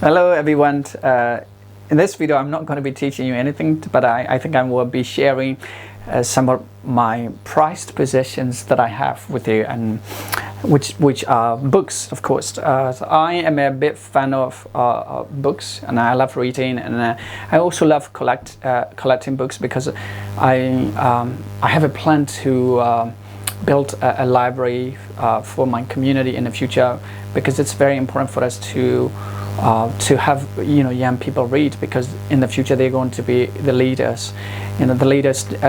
Hello everyone. In this video I'm not going to be teaching you anything, but I think I will be sharing some of my prized possessions that I have with you, and which are books, of course. So I am a big fan of books, and I love reading, and I also love collecting books, because I have a plan to build a library for my community in the future, because it's very important for us to have young people read, because in the future they're going to be the leaders. The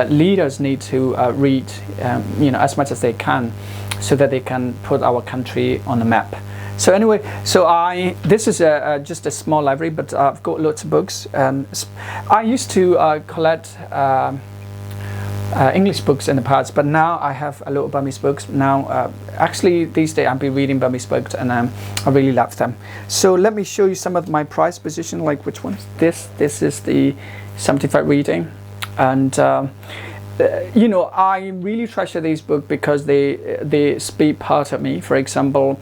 leaders need to read as much as they can, so that they can put our country on the map. So anyway, this is just a small library, but I've got lots of books. I used to collect English books in the past, but now I have a lot of Burmese books. Now, actually, these days I've been reading Burmese books, and I really love them. So let me show you some of my prized position. Like, which one? This is the 75 reading, and I really treasure these books because they speak part of me. For example,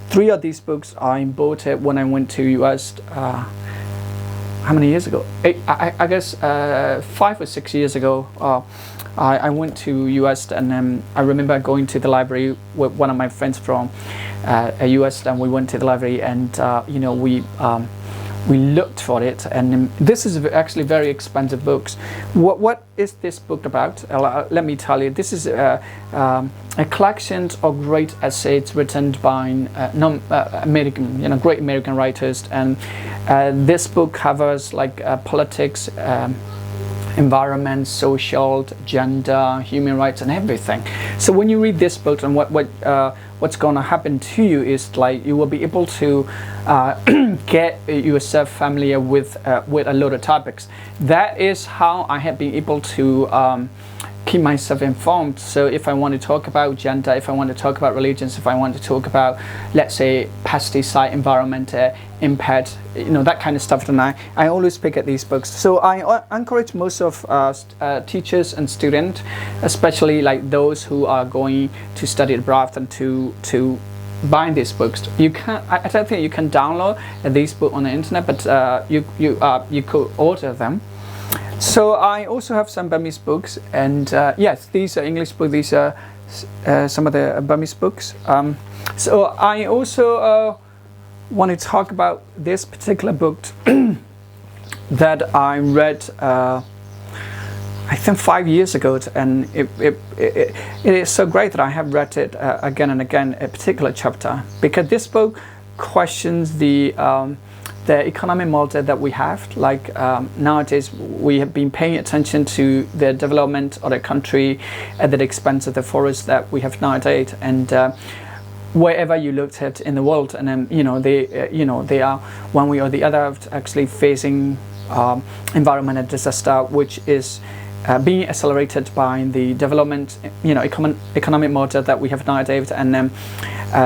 3 of these books I bought it when I went to US. How many years ago? I guess 5 or 6 years ago. I went to US, and I remember going to the library with one of my friends from US, and we went to the library, and we looked for it, and this is actually very expensive books. What is this book about? Let me tell you. This is a collection of great essays written by American, great American writers, and this book covers like politics, environment, social, gender, human rights, and everything. So when you read this book, and what's going to happen to you is, like, you will be able to get yourself familiar with a lot of topics. That is how I have been able to keep myself informed. So if I want to talk about gender, if I want to talk about religions, if I want to talk about, let's say, pesticide, environment impact, that kind of stuff, then I always pick at these books. So I encourage most of teachers and students, especially like those who are going to study abroad, and to buy these books. You can, I don't think you can download these books on the internet, but you could order them. So I also have some Burmese books, and yes, these are English books. These are some of the Burmese books. So I also want to talk about this particular book that I read, I think 5 years ago, and it is so great that I have read it again and again, a particular chapter, because this book questions the economic model that we have. Like, nowadays we have been paying attention to the development of the country at the expense of the forests that we have nowadays, and wherever you looked at in the world, and they are one way or the other actually facing environmental disaster, which is being accelerated by the development, economic model that we have nowadays, and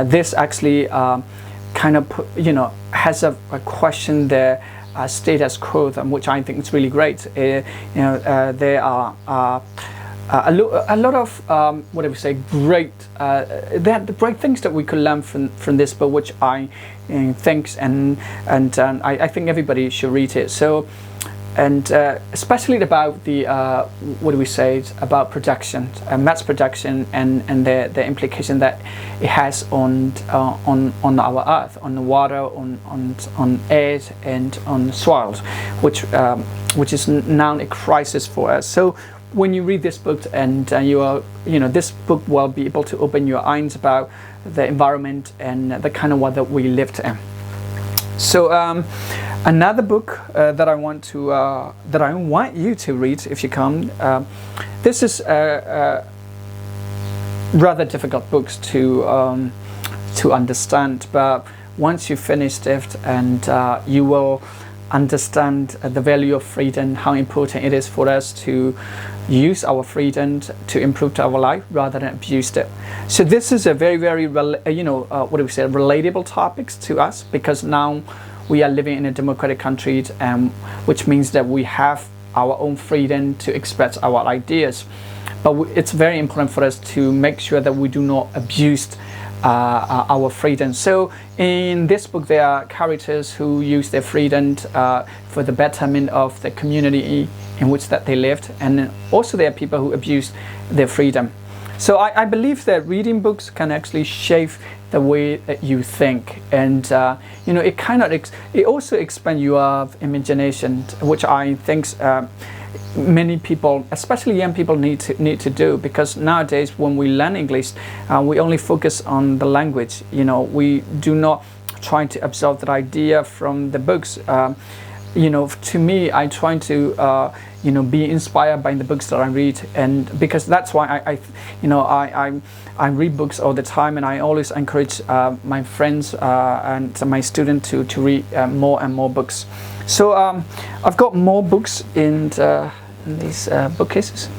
this actually kind of has a question there, status quo, which I think is really great. There are a lot of what do we say, great the great things that we could learn from this book, which I think, and I think everybody should read it. So, and especially about the what do we say, about production, mass production, and the implication that it has on our earth, on the water, on air, and on soil, which is now a crisis for us. So when you read this book, and this book will be able to open your eyes about the environment and the kind of world that we lived in. So another book that I want you to read if you come. This is a rather difficult books to understand, but once you finish it, and you will understand the value of freedom, how important it is for us to use our freedom to improve our life rather than abuse it. So this is a very, very relatable topics to us, because now we are living in a democratic country, which means that we have our own freedom to express our ideas. But it's very important for us to make sure that we do not abuse our freedom. So in this book, there are characters who use their freedom for the betterment of the community in which that they lived, and also there are people who abuse their freedom. So I believe that reading books can actually shape the way that you think, and you know, it kind of it also expands your imagination, which I think many people, especially young people, need to do, because nowadays when we learn English, we only focus on the language. You know, we do not try to absorb that idea from the books. You know, to me, I try to you know, be inspired by the books that I read, and because that's why I read books all the time, and I always encourage my friends and my students to read more and more books. So I've got more books in these bookcases.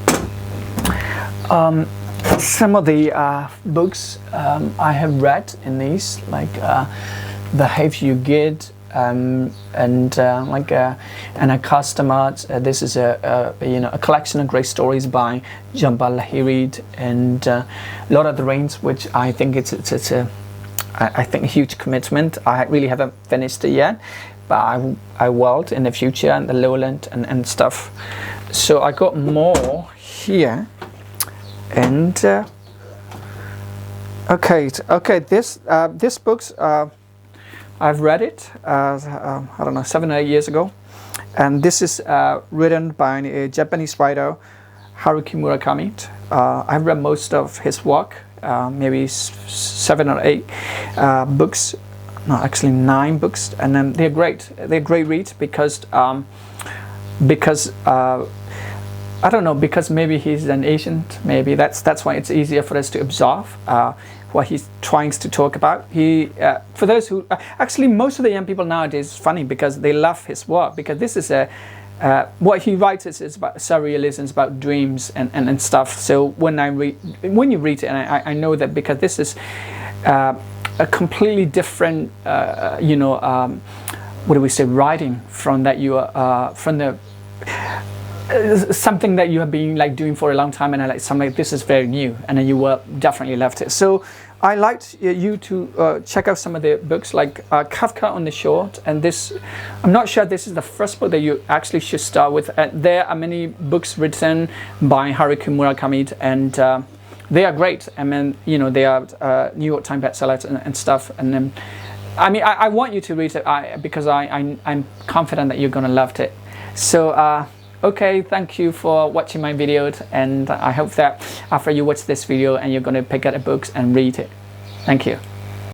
Some of the books I have read in these, like Behave You Good, and a customer. This is a collection of great stories by Jambal Lahiri, and Lord of the Rings, which I think it's I think a huge commitment. I really haven't finished it yet, but I will in the future, and the Lowland and stuff. So I got more here, and okay, this books. I've read it, I don't know, 7 or 8 years ago. And this is written by a Japanese writer, Haruki Murakami. I've read most of his work, maybe 7 or 8 books. No, actually 9 books. And then they're great. They're great reads because I don't know, because maybe he's an Asian. Maybe that's why it's easier for us to absorb what he's trying to talk about. For those who actually, most of the young people nowadays, it's funny because they love his work, because this is what he writes is about surrealism, it's about dreams and stuff. So when you read it, and I know that because this is a completely different, you know, what do we say, writing from that you are from the. Something that you have been like doing for a long time, and I like something like this is very new, and then you will definitely left it. So I liked you to check out some of the books, like Kafka on the Shore, and this, I'm not sure this is the first book that you actually should start with. There are many books written by Haruki Murakami, and they are great. I mean, you know, they are New York Times bestsellers and stuff. And then, I mean, I want you to read it because I'm confident that you're gonna love it. So. Okay, thank you for watching my video, and I hope that after you watch this video and you're going to pick up the books and read it. Thank you.